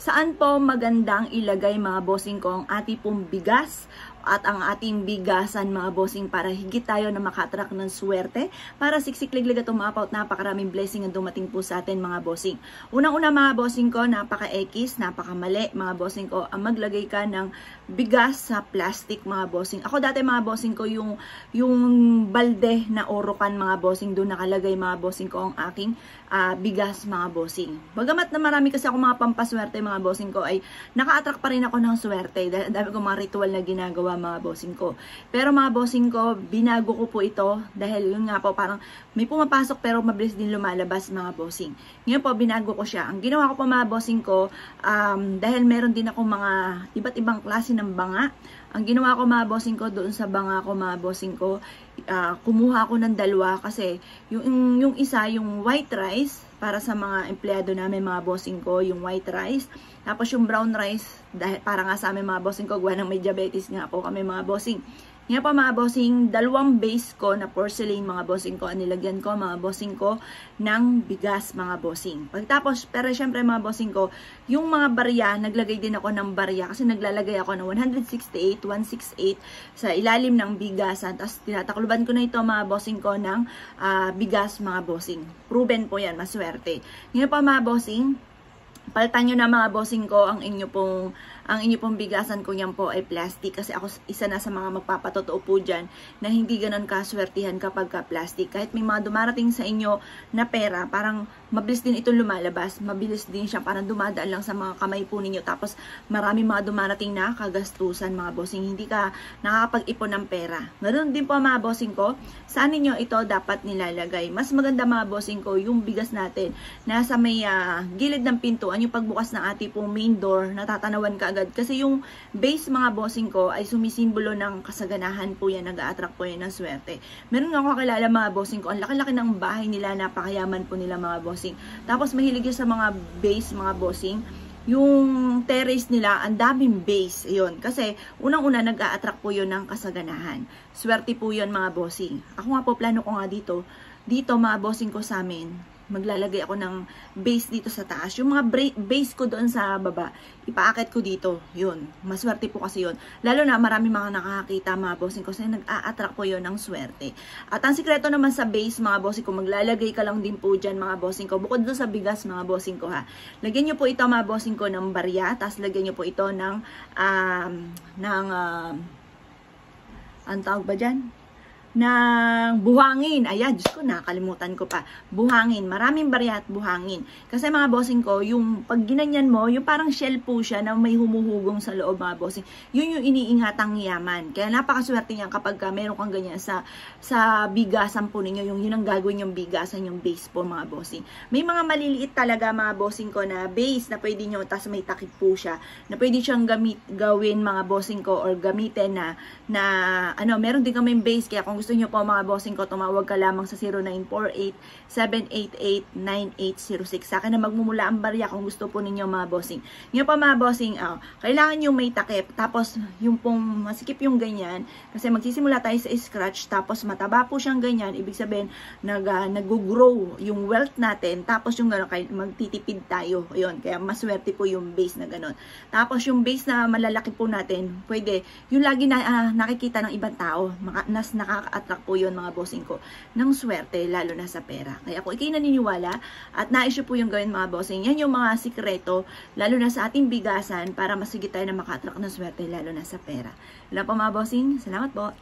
Saan po magandang ilagay mga bossing ko ang ating pong bigas at ang ating bigasan mga bossing para higit tayo na maka-attract ng swerte, para siksik-liglig at umapaw at napakaraming blessing ang dumating po sa atin mga bossing. Unang-una mga bossing ko, napaka-ekis, napaka-mali mga bossing ko ang maglagay ka ng bigas sa plastic mga bossing. Ako dati mga bossing ko yung balde na orokan mga bossing, doon nakalagay mga bossing ko ang aking bigas mga bossing. Bagamat na marami kasi ako mga pampaswerte mga bossing ko, ay naka-attract pa rin ako ng swerte. Dami ko mga ritual na ginagawa mga bossing ko. Pero mga bossing ko, binago ko po ito dahil yun nga po, parang may pumapasok pero mabilis din lumalabas mga bossing. Ngayon po, binago ko siya. Ang ginawa ko po mga bossing ko, dahil meron din ako mga iba't ibang klase ng banga. Ang ginawa ko mga bossing ko, doon sa banga ko mga bossing ko, kumuha ako ng dalawa kasi yung isa, yung white rice, para sa mga empleyado namin mga bossing ko, yung white rice. Tapos yung brown rice, dahil para nga sa amin mga bossing ko, gawa ng may diabetes nga po kami mga bossing. Ngayon pa mga bossing, dalawang base ko na porcelain mga bossing ko, anilagyan ko mga bossing ko ng bigas mga bossing. Pagtapos, pero syempre mga bossing ko, yung mga barya, naglagay din ako ng barya kasi naglalagay ako ng 168, 168 sa ilalim ng bigasan. Tapos tinatakluban ko na ito mga bossing ko ng bigas mga bossing. Proven po yan, maswerte. Ngayon pa mga bossing, palitan nyo na mga bossing ko ang inyo pong bigasan ko, yan po ay plastic kasi ako isa na sa mga magpapatotoo po dyan na hindi ganun kaswertihan kapag ka plastic. Kahit may mga dumarating sa inyo na pera, parang mabilis din ito lumalabas, mabilis din siya, parang dumadaan lang sa mga kamay po ninyo, tapos marami mga dumarating na kagastusan mga bossing, hindi ka nakakapag-ipon ng pera. Ganoon din po mga bossing ko, saan ninyo ito dapat nilalagay? Mas maganda mga bossing ko, yung bigas natin nasa may gilid ng pintuan, yung pagbukas ng ating pong main door, natatanawan ka agad. Kasi yung base mga bossing ko ay sumisimbolo ng kasaganahan po yan, nag-a-attract po yan ng swerte. Meron nga ako kakilala mga bossing ko, ang laki-laki ng bahay nila, napakayaman po nila mga bossing. Tapos mahilig yun sa mga base mga bossing. Yung terrace nila, ang daming base. Yun. Kasi unang-una nag-a-attract po yun ng kasaganahan. Swerte po yun mga bossing. Ako nga po, plano ko nga dito mga bossing ko sa amin, maglalagay ako ng base dito sa taas. Yung mga base ko doon sa baba, ipaakit ko dito. Yun. Maswerte po kasi yun. Lalo na marami mga nakakakita mga bossing ko. Kasi nag-a-attract po yun ng swerte. At ang sikreto naman sa base mga bossing ko, maglalagay ka lang din po dyan mga bossing ko. Bukod doon sa bigas mga bossing ko ha. Lagyan nyo po ito mga bossing ko ng barya. Tapos lagyan nyo po ito ng ang tawag ba dyan? Ng buhangin. Ayan, Diyos ko, nakalimutan ko pa. Buhangin. Maraming barya at buhangin. Kasi mga bossing ko, yung pag ginanyan mo, yung parang shell po siya na may humuhugong sa loob mga bossing. Yun yung iniingatang yaman. Kaya napakaswerte niyan kapag meron kang ganyan sa bigasan po ninyo. Yun ang gagawin yung bigasan, yung base po mga bossing. May mga maliliit talaga mga bossing ko na base na pwede nyo, tas may takip po siya, na pwede siyang gawin mga bossing ko or gamitin na meron din kami base. Kaya kung gusto nyo po mga bossing ko, tumawag ka lamang sa 0948-788-9806. Sa akin na magmumula ang barya kung gusto po ninyo mga bossing. Ngayon pa mga bossing, kailangan yung may takip. Tapos yung pong masikip yung ganyan. Kasi magsisimula tayo sa scratch. Tapos mataba po siyang ganyan. Ibig sabihin, nag-grow yung wealth natin. Tapos yung gano'n, magtitipid tayo. Ayun, kaya maswerte po yung base na gano'n. Tapos yung base na malalaki po natin, pwede, yung lagi na nakikita ng ibang tao, nakaka-attract po yun mga bossing ko ng swerte, lalo na sa pera. Kaya kung ikay naniniwala at nais po yung gawin mga bossing, yan yung mga sikreto, lalo na sa ating bigasan para masigit tayo na maka-attract ng swerte, lalo na sa pera. Wala po mga bossing, salamat po.